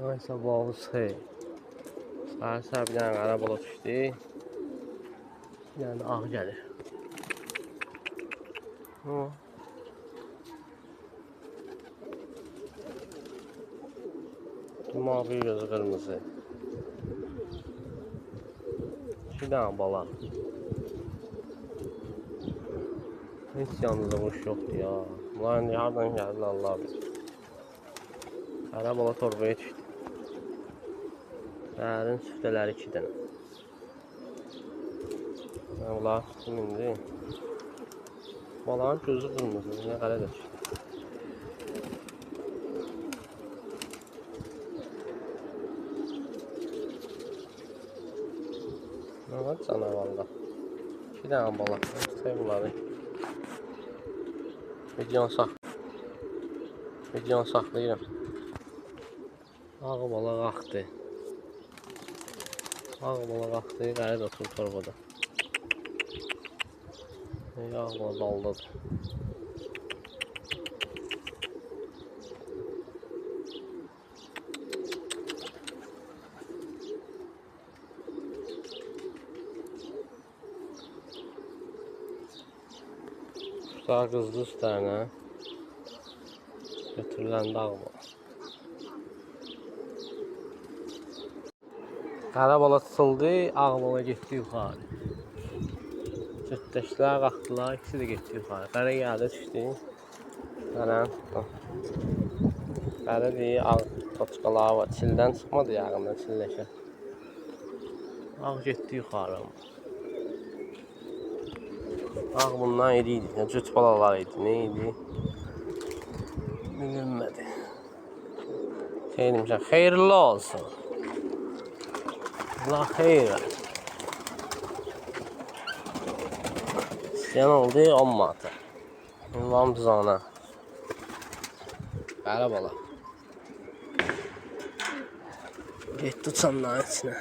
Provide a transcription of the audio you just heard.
Ay sabahınız xeyir. Səhər bir dənə qara bulud düşdü. Bir dənə də ağ gəlir. Mavi gözü qırmızı. İki dənə bala. Heç yanında quş yoxdur ya. Bunlar indi hardan gəldi Allah bilir. Qara bala torbaya düşdü. Səhərin süftələri 2 dənə. Bunlar kimindir? Balanın gözü qırmızı. Niyə qara da düşdü? Nə var canavarlar? 2 dənə bala. Tutayım bunları. Videonu saxlayıram. Ağ bala qalxdı. Ağ bala qalxdı. Qara da oturur torbada. Ağ bala daldadır. Kuşlar qızdı üstlərinə. Götürüləndə ağ bala. Qara bala tutuldu, ağ bala getdi yuxarı. Cütdəşlər qalxdılar, ikisi də getdi yuxarı. Qara gəldi düşdü. Qaranı tutdu. Qara deyir, ağ toçqalar var. Çildən çıxmadı yağından, çilləşə. Ağ getdi yuxarı. Ağ bundan iri idi. Cüt balalar idi. Ne idi? Bilinmədi. Şey demişəm, xeyirli olsun. Allah xeyir ver. İstəyən oldu 10 manata. Ünvan buzana. Qara bala. Getdi uçanların içinə.